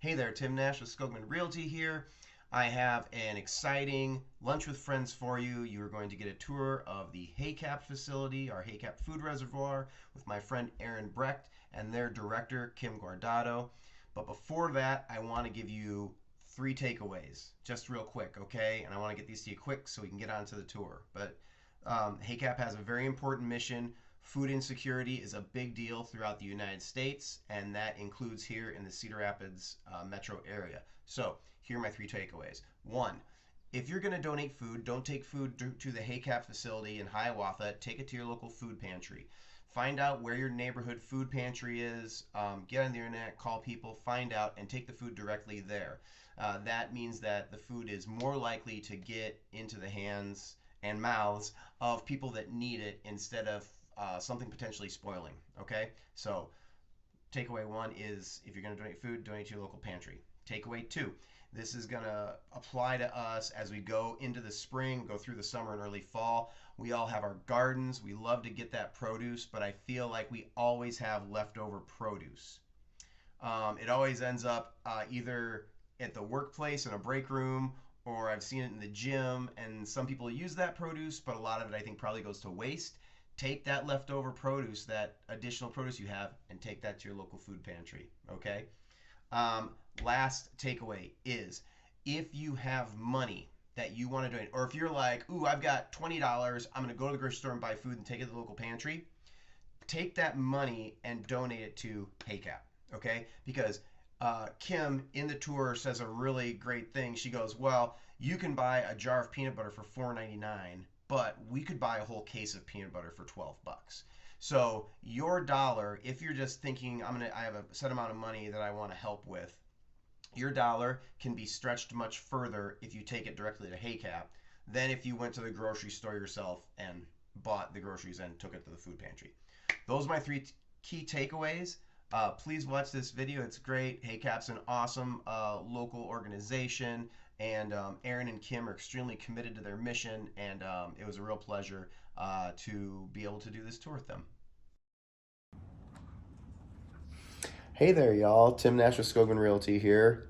Hey there, Tim Nash with Skogman Realty here. I have an exciting lunch with friends for you. You are going to get a tour of the HACAP facility, our HACAP food reservoir, with my friend Aaron Brecht and their director, Kim Guardado. But before that, I want to give you three takeaways, just real quick, okay? And I want to get these to you quick so we can get on to the tour. But HACAP has a very important mission. Food insecurity is a big deal throughout the United States, and that includes here in the Cedar Rapids metro area. So, here are my three takeaways. One, if you're going to donate food, don't take food to the HACAP facility in Hiawatha. Take it to your local food pantry. Find out where your neighborhood food pantry is. Get on the internet, call people, find out, and take the food directly there. That means that the food is more likely to get into the hands and mouths of people that need it instead of something potentially spoiling. Okay, so takeaway one is if you're going to donate food, donate to your local pantry. Takeaway two, this is going to apply to us as we go into the spring, go through the summer and early fall. We all have our gardens. We love to get that produce, but I feel like we always have leftover produce. It always ends up either at the workplace in a break room, or I've seen it in the gym, and some people use that produce, but a lot of it I think probably goes to waste. Take that leftover produce, that additional produce you have, and take that to your local food pantry. Okay. Last takeaway is if you have money that you want to donate, or if you're like, ooh, I've got $20, I'm going to go to the grocery store and buy food and take it to the local pantry, take that money and donate it to HACAP. Okay. Because Kim in the tour says a really great thing. She goes, well, you can buy a jar of peanut butter for $4.99, but we could buy a whole case of peanut butter for 12 bucks. So your dollar, if you're just thinking I have a set amount of money that I want to help with, your dollar can be stretched much further if you take it directly to HACAP than if you went to the grocery store yourself and bought the groceries and took it to the food pantry. Those are my three key takeaways. Please watch this video. It's great. HACAP's an awesome local organization, and Aaron and Kim are extremely committed to their mission, and it was a real pleasure to be able to do this tour with them. Hey there, y'all. Tim Nash with Skogman Realty here.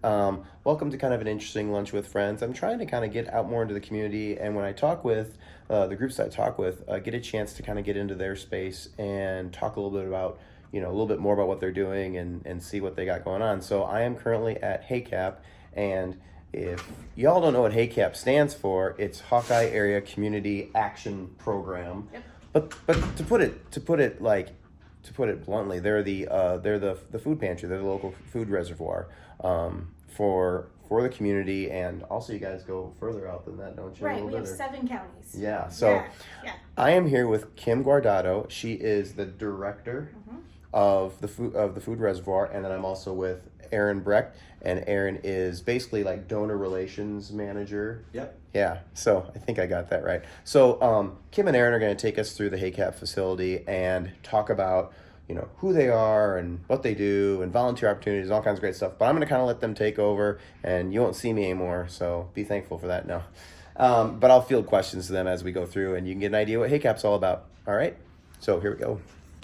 Welcome to kind of an interesting lunch with friends. I'm trying to kind of get out more into the community, and when I talk with the groups I talk with, get a chance to kind of get into their space and talk a little bit about, a little bit more about what they're doing and see what they got going on. So I am currently at HACAP, and if y'all don't know what HACAP stands for, it's Hawkeye Area Community Action Program. Yep. But to put it bluntly, they're the food pantry. They're the local food reservoir for the community, and also you guys go further out than that, don't you? Right, we have 7 counties. Yeah. So yeah. I am here with Kim Guardado. She is the director of the food reservoir, and then I'm also with Aaron Brecht, and Aaron is basically like donor relations manager. Yep. Yeah, so I think I got that right. So Kim and Aaron are going to take us through the HACAP facility and talk about who they are and what they do and volunteer opportunities, all kinds of great stuff. But I'm going to kind of let them take over, and you won't see me anymore, so be thankful for that now. But I'll field questions to them as we go through, and you can get an idea what HACAP's all about. All right? So here we go.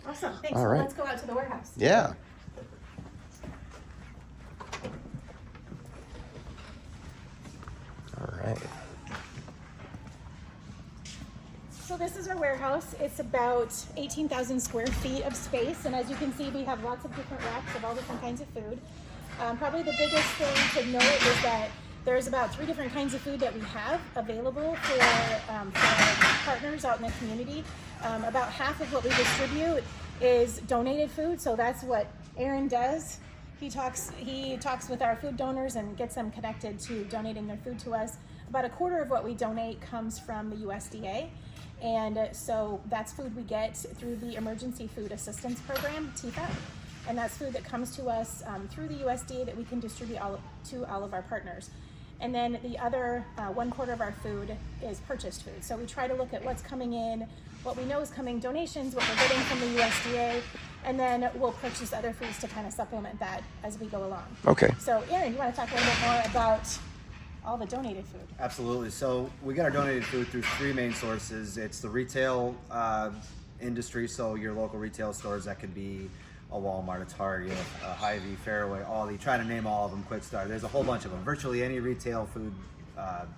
Awesome, thanks. All right. Let's go out to the warehouse. Yeah. All right. So this is our warehouse. It's about 18,000 square feet of space, and as you can see, we have lots of different racks of all different kinds of food. Probably the biggest thing to note is that there's about 3 different kinds of food that we have available for our partners out in the community. About half of what we distribute is donated food, so that's what Aaron does. He talks with our food donors and gets them connected to donating their food to us. About a quarter of what we donate comes from the USDA, and so that's food we get through the Emergency Food Assistance Program, TFAP, and that's food that comes to us through the USDA that we can distribute to all of our partners. And then the other 1/4 of our food is purchased food. So we try to look at what's coming in, what we know is coming, donations, what we're getting from the USDA, and then we'll purchase other foods to kind of supplement that as we go along. Okay. So Aaron, you want to talk a little bit more about all the donated food? Absolutely. So we get our donated food through 3 main sources. It's the retail industry, so your local retail stores. That could be a Walmart, a Target, a Hy-Vee, Fairway, Aldi, try to name all of them, Quick Start. There's a whole bunch of them. Virtually any retail food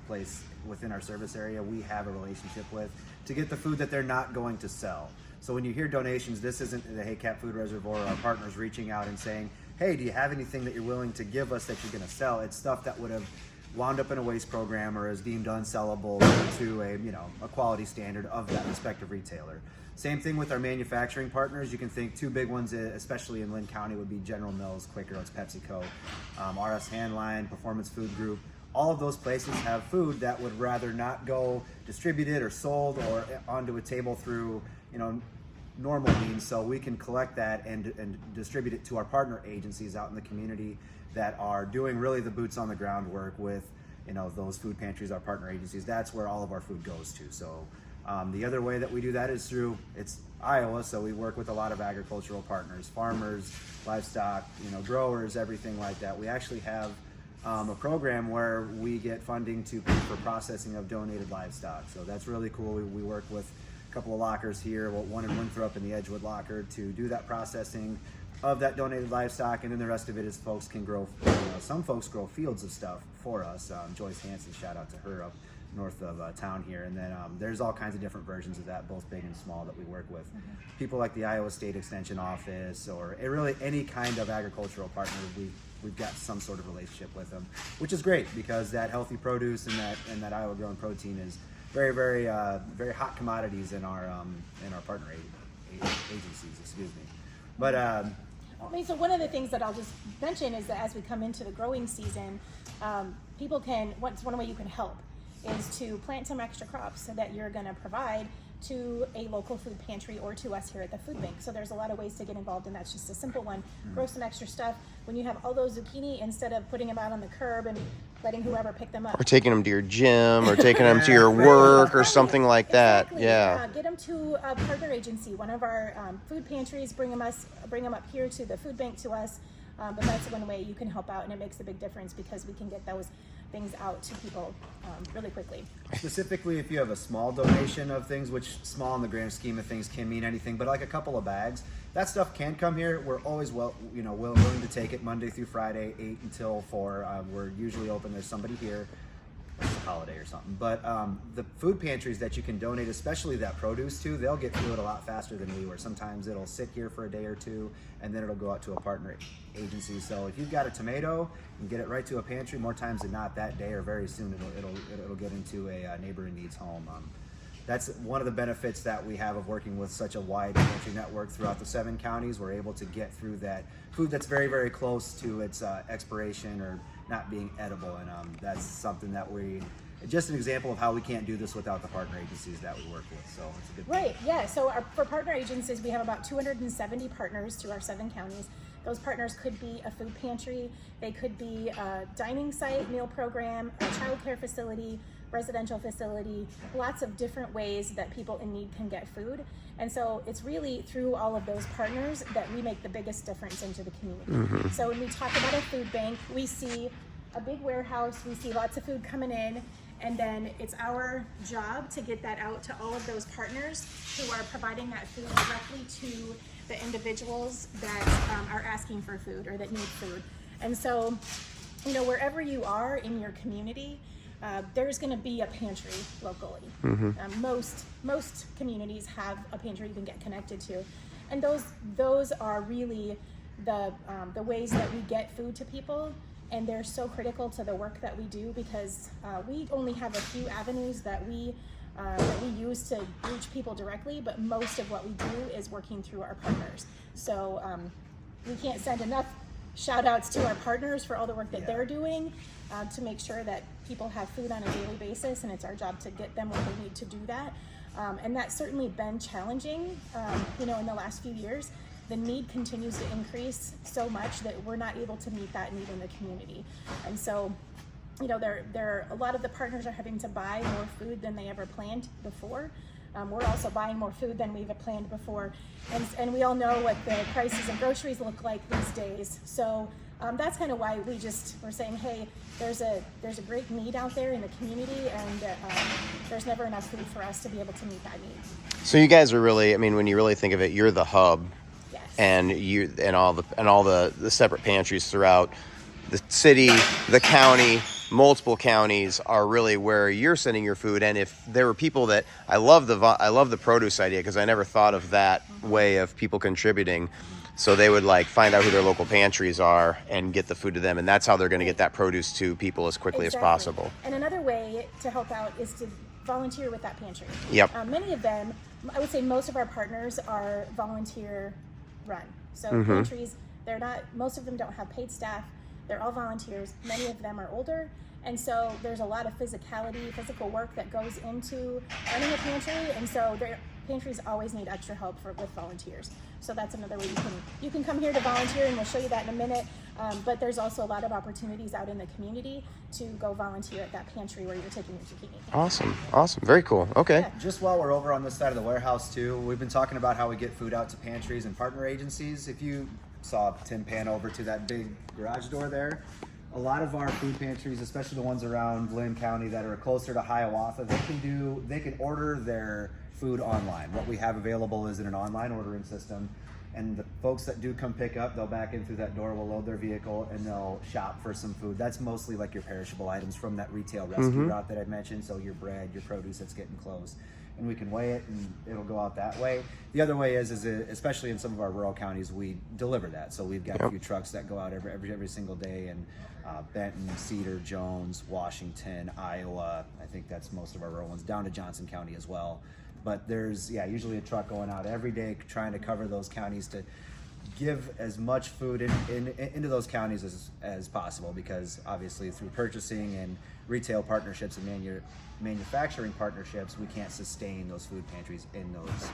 place within our service area, we have a relationship with to get the food that they're not going to sell. So when you hear donations, this isn't the HACAP Food Reservoir or our partners reaching out and saying, hey, do you have anything that you're willing to give us that you're going to sell? It's stuff that would have wound up in a waste program or is deemed unsellable to a quality standard of that respective retailer. Same thing with our manufacturing partners. You can think two big ones, especially in Lynn County, would be General Mills, Quaker Oats, PepsiCo, RS Handline, Performance Food Group. All of those places have food that would rather not go distributed or sold or onto a table through normal means, so we can collect that and distribute it to our partner agencies out in the community that are doing really the boots on the ground work with those food pantries, our partner agencies. That's where all of our food goes to. So the other way that we do that is through, it's Iowa, so we work with a lot of agricultural partners, farmers, livestock, growers, everything like that. We actually have a program where we get funding to pay for processing of donated livestock. So that's really cool. We work with a couple of lockers here, one in Winthrop and the Edgewood locker, to do that processing of that donated livestock, and then the rest of it is folks can grow. Some folks grow fields of stuff for us. Joyce Hansen, shout out to her up north of town here, and then there's all kinds of different versions of that, both big and small, that we work with. People like the Iowa State Extension Office, or really any kind of agricultural partner, we've got some sort of relationship with them, which is great because that healthy produce and that Iowa grown protein is very, very, very hot commodities in our partner agencies. Excuse me, but. So one of the things that I'll just mention is that as we come into the growing season, people can, one way you can help is to plant some extra crops that you're going to provide to a local food pantry or to us here at the food bank. So there's a lot of ways to get involved, and that's just a simple one. Grow some extra stuff. When you have all those zucchini, instead of putting them out on the curb and letting whoever pick them up, Or taking them to your gym, or taking them to your work, or something like that. Exactly. Yeah. Get them to a partner agency, one of our food pantries. Bring them up here to the food bank to us. But that's one way you can help out, and it makes a big difference because we can get those things out to people really quickly. Specifically, if you have a small donation of things, which small in the grand scheme of things can mean anything, but like a couple of bags, that stuff can come here. We're always willing to take it Monday through Friday, 8 until 4. We're usually open. There's somebody here. It's a holiday or something. But the food pantries that you can donate, especially that produce to, they'll get through it a lot faster than we were. Sometimes it'll sit here for a day or two, and then it'll go out to a partner agency. So if you've got a tomato, and get it right to a pantry, more times than not that day or very soon it'll get into a neighbor in need's home. That's one of the benefits that we have of working with such a wide pantry network throughout the 7 counties. We're able to get through that food that's very, very close to its expiration or not being edible, and that's something that just an example of how we can't do this without the partner agencies that we work with. So it's a good Right, yeah. So for partner agencies, we have about 270 partners through our 7 counties. Those partners could be a food pantry, they could be a dining site, meal program, a child care facility, residential facility, lots of different ways that people in need can get food. And so it's really through all of those partners that we make the biggest difference into the community. So when we talk about a food bank, we see a big warehouse, we see lots of food coming in, and then it's our job to get that out to all of those partners who are providing that food directly to the individuals that are asking for food or that need food. And so, wherever you are in your community, there's going to be a pantry locally. Most communities have a pantry you can get connected to, and those are really the ways that we get food to people, and they're so critical to the work that we do because we only have a few avenues that we use to reach people directly, but most of what we do is working through our partners. So we can't send enough shout outs to our partners for all the work that they're doing to make sure that people have food on a daily basis, and it's our job to get them what they need to do that. And that's certainly been challenging, in the last few years. The need continues to increase so much that we're not able to meet that need in the community. And so, a lot of the partners are having to buy more food than they ever planned before. We're also buying more food than we've planned before. And we all know what the prices of groceries look like these days. So that's kind of why we're saying, hey, there's a great need out there in the community, and there's never enough food for us to be able to meet that need. So you guys are really, when you really think of it, you're the hub. Yes. and all the separate pantries throughout the city, the county, multiple counties are really where you're sending your food. And if there were people that I love the produce idea, because I never thought of that way of people contributing. So they would like find out who their local pantries are and get the food to them, and that's how they're going to get that produce to people as quickly as possible. And another way to help out is to volunteer with that pantry. Yep. Many of them, I would say most of our partners are volunteer run. So pantries, most of them don't have paid staff. They're all volunteers. Many of them are older. And so there's a lot of physical work that goes into running a pantry. And so pantries always need extra help with volunteers. So that's another way you can come here to volunteer, and we'll show you that in a minute. But there's also a lot of opportunities out in the community to go volunteer at that pantry where you're taking your zucchini. Awesome. Very cool. Okay. Yeah. Just while we're over on this side of the warehouse too, we've been talking about how we get food out to pantries and partner agencies. If you saw Tim pan over to that big garage door there, a lot of our food pantries, especially the ones around Lynn County that are closer to Hiawatha, they can order their food online. What we have available is in an online ordering system, and the folks that do come pick up, they'll back in through that door, we'll load their vehicle, and they'll shop for some food. That's mostly like your perishable items from that retail rescue route that I mentioned, so your bread, your produce that's getting close. And we can weigh it, and it'll go out that way. The other way is especially in some of our rural counties, we deliver that. So we've got a few trucks that go out every single day, and Benton, Cedar, Jones, Washington, Iowa. I think that's most of our rural ones, down to Johnson County as well. But there's usually a truck going out every day trying to cover those counties to give as much food into those counties as possible, because obviously through purchasing and retail partnerships and manufacturing partnerships, we can't sustain those food pantries in those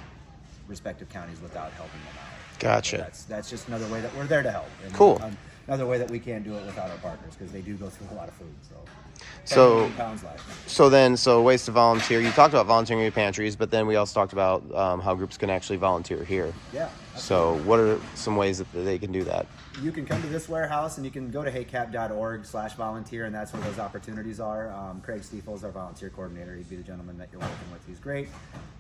respective counties without helping them out. Gotcha. So that's just another way that we're there to help. And cool. Another way that we can't do it without our partners, because they do go through a lot of food. So pounds last night. So ways to volunteer. You talked about volunteering in your pantries, but then we also talked about how groups can actually volunteer here. Yeah. So what are some ways that they can do that? You can come to this warehouse, and you can go to hacap.org/volunteer, and that's where those opportunities are. Craig Stiefel is our volunteer coordinator. He'd be the gentleman that you're working with. He's great.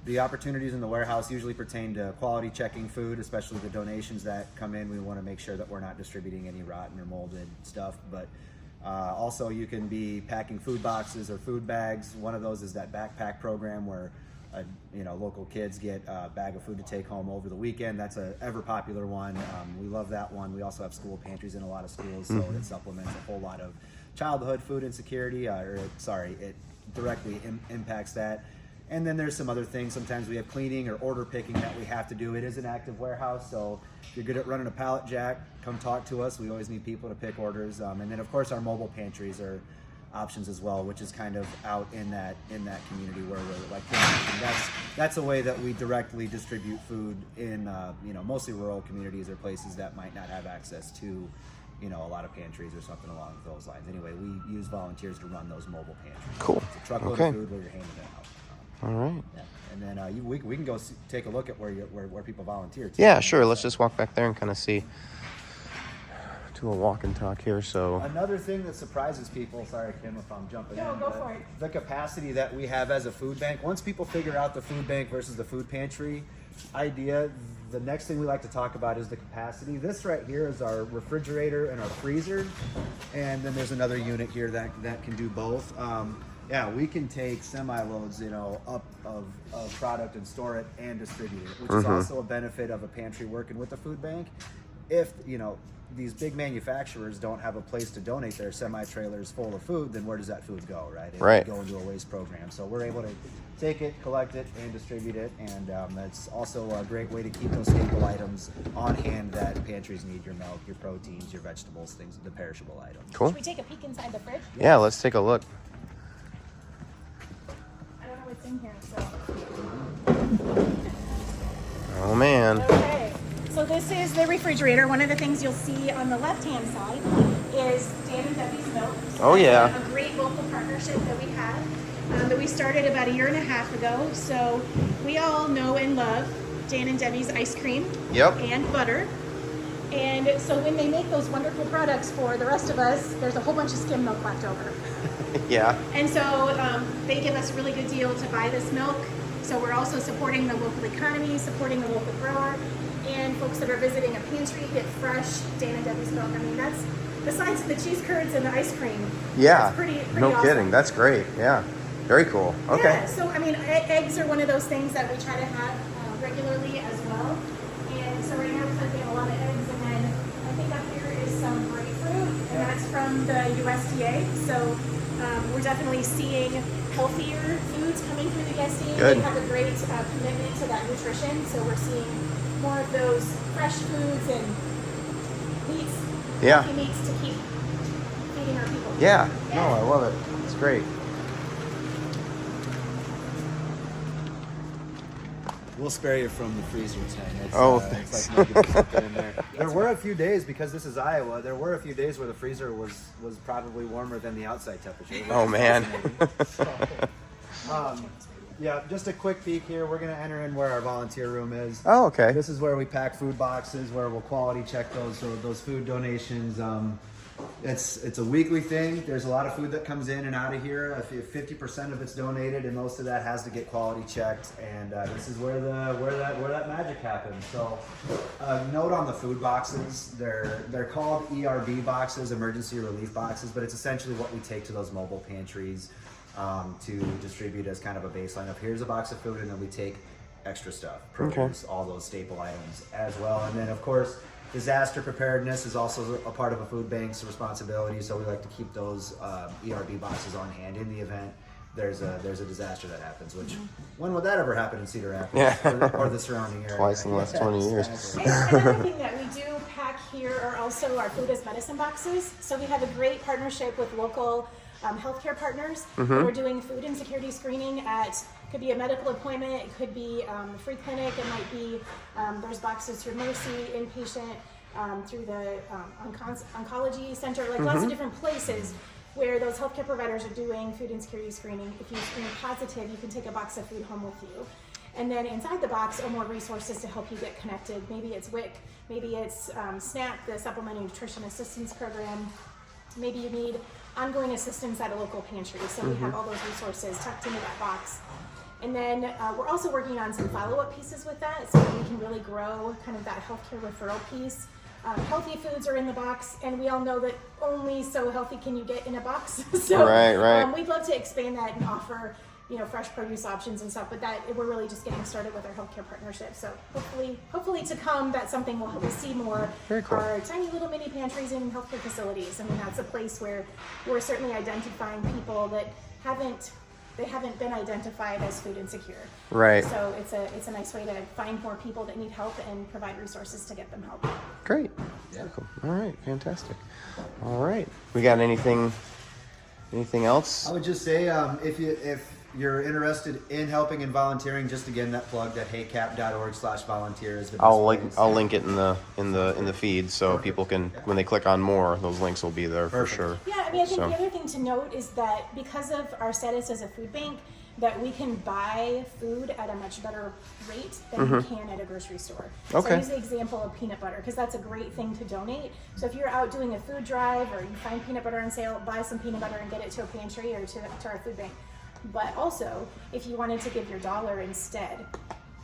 The opportunities in the warehouse usually pertain to quality checking food, especially the donations that come in. We want to make sure that we're not distributing any rotten or molded stuff, but also you can be packing food boxes or food bags. One of those is that backpack program where local kids get a bag of food to take home over the weekend. That's a ever popular one. We love that one. We also have school pantries in a lot of schools, so it supplements a whole lot of childhood food insecurity, it directly impacts that. And then there's some other things. Sometimes we have cleaning or order picking that we have to do. It is an active warehouse, so if you're good at running a pallet jack, come talk to us. We always need people to pick orders. And then of course our mobile pantries are options as well, which is kind of out in that community where we're like, that's a way that we directly distribute food in mostly rural communities or places that might not have access to a lot of pantries or something along those lines. Anyway, we use volunteers to run those mobile pantries. Cool. It's a truckload of food where you're handing it out. All right. Yeah. And then we can go take a look at where people volunteer too. Yeah, sure. Let's just walk back there and kind of see. Do a walk and talk here. So another thing that surprises people. Sorry, Kim, if I'm jumping in. No, go for it. The capacity that we have as a food bank. Once people figure out the food bank versus the food pantry idea, the next thing we like to talk about is the capacity. This right here is our refrigerator and our freezer, and then there's another unit here that can do both. We can take semi-loads, up of product and store it and distribute it, which is also a benefit of a pantry working with a food bank. If, these big manufacturers don't have a place to donate their semi-trailers full of food, then where does that food go, right? It Right. would go into a waste program. So we're able to take it, collect it, and distribute it, and that's also a great way to keep those staple items on hand that pantries need: your milk, your proteins, your vegetables, things, the perishable items. cool. Should we take a peek inside the fridge? Yeah, let's take a look. I don't know what's in here, so. Oh man. Okay. So this is the refrigerator. One of the things you'll see on the left-hand side is Dan and Debbie's Milk. So Oh, yeah. a great local partnership that we have that we started about 1.5 years ago. So we all know and love Dan and Debbie's ice cream Yep. and butter. And so when they make those wonderful products for the rest of us, there's a whole bunch of skim milk left over. Yeah. And so they give us a really good deal to buy this milk. So we're also supporting the local economy, supporting the local grower, and folks that are visiting a pantry, get fresh Dan and Debbie's milk. I mean, that's, besides the cheese curds and the ice cream. Yeah. That's pretty No awesome. kidding. That's great. Yeah. Very cool. Okay. Yeah, so I mean, eggs are one of those things that we try to have regularly as well. And so right now we have a lot of eggs, and then I think up here is some grapefruit, and that's from the USDA. So we're definitely seeing healthier foods coming through the USDA. Good. They have a great commitment to that nutrition, so we're seeing more of those fresh foods and meats, Yeah. healthy meats to keep feeding our people. Yeah. No, I love it. It's great. We'll spare you from the freezer tank. Thanks. It's like maybe something in there. There were a few days, because this is Iowa, there were a few days where the freezer was probably warmer than the outside temperature. Oh, man. Yeah, just a quick peek here. We're going to enter in where our volunteer room is. Oh, okay. This is where we pack food boxes, where we'll quality check those food donations. It's a weekly thing. There's a lot of food that comes in and out of here. If 50% of it's donated, and most of that has to get quality checked. And this is where that magic happens. So, note on the food boxes, they're called ERB boxes, emergency relief boxes, but it's essentially what we take to those mobile pantries to distribute as kind of a baseline of here's a box of food, and then we take extra stuff, produce, all those staple items as well. And then of course, disaster preparedness is also a part of a food bank's responsibility, so we like to keep those ERB boxes on hand in the event there's a disaster that happens. Which when would that ever happen in Cedar Rapids, Yeah. or the surrounding area? Twice in the last 20 years. Exactly. And another thing that we do pack here are also our food as medicine boxes. So we have a great partnership with local healthcare partners. We're doing food insecurity screening at, could be a medical appointment, it could be a free clinic, it might be, there's boxes through Mercy, inpatient, through the oncology center, like lots of different places where those healthcare providers are doing food insecurity screening. If you screen positive, you can take a box of food home with you. And then inside the box are more resources to help you get connected. Maybe it's WIC, maybe it's SNAP, the Supplemental Nutrition Assistance Program. Maybe you need ongoing assistance at a local pantry. So we have all those resources tucked into that box. And then we're also working on some follow-up pieces with that, so that we can really grow kind of that healthcare referral piece. Healthy foods are in the box, and we all know that only so healthy can you get in a box. So Right. We'd love to expand that and offer, fresh produce options and stuff. But we're really just getting started with our healthcare partnership. So hopefully to come, that's something we'll see more. Very cool. Our tiny little mini pantries in healthcare facilities. I mean, that's a place where we're certainly identifying people that haven't been identified as food insecure. Right. So it's a nice way to find more people that need help and provide resources to get them help. Great. Yeah. Cool. All right. Fantastic. All right. We got anything else? I would just say, if you're interested in helping and volunteering, just again that plug, that HACAP.org/volunteer is the best place. I'll link it in the feed, so people can, when they click on more, those links will be there for sure. Yeah, I mean, I think So- the other thing to note is that because of our status as a food bank, that we can buy food at a much better rate than you can at a grocery store. So I Okay. use the example of peanut butter because that's a great thing to donate. So if you're out doing a food drive or you find peanut butter on sale, buy some peanut butter and get it to a pantry or to our food bank. But also, if you wanted to give your dollar instead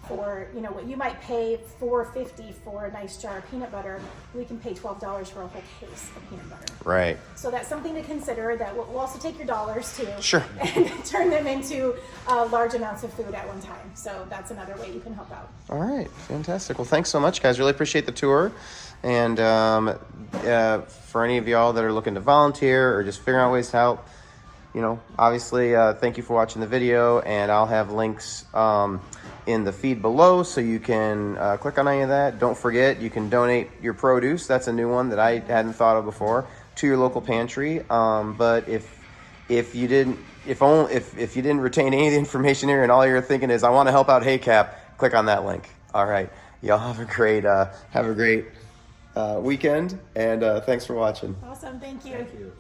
for, what you might pay $4.50 for a nice jar of peanut butter, we can pay $12 for a whole case of peanut butter. Right. So that's something to consider, that we'll also take your dollars too. Sure. And turn them into large amounts of food at one time. So that's another way you can help out. All right. Fantastic. Well, thanks so much, guys. Really appreciate the tour. And for any of y'all that are looking to volunteer or just figuring out ways to help, obviously, thank you for watching the video, and I'll have links in the feed below, so you can click on any of that. Don't forget, you can donate your produce. That's a new one that I hadn't thought of before, to your local pantry. But if you didn't retain any of the information here, and all you're thinking is, I want to help out HACAP, click on that link. All right, y'all have a great weekend, and thanks for watching. Awesome, thank you. Thank you.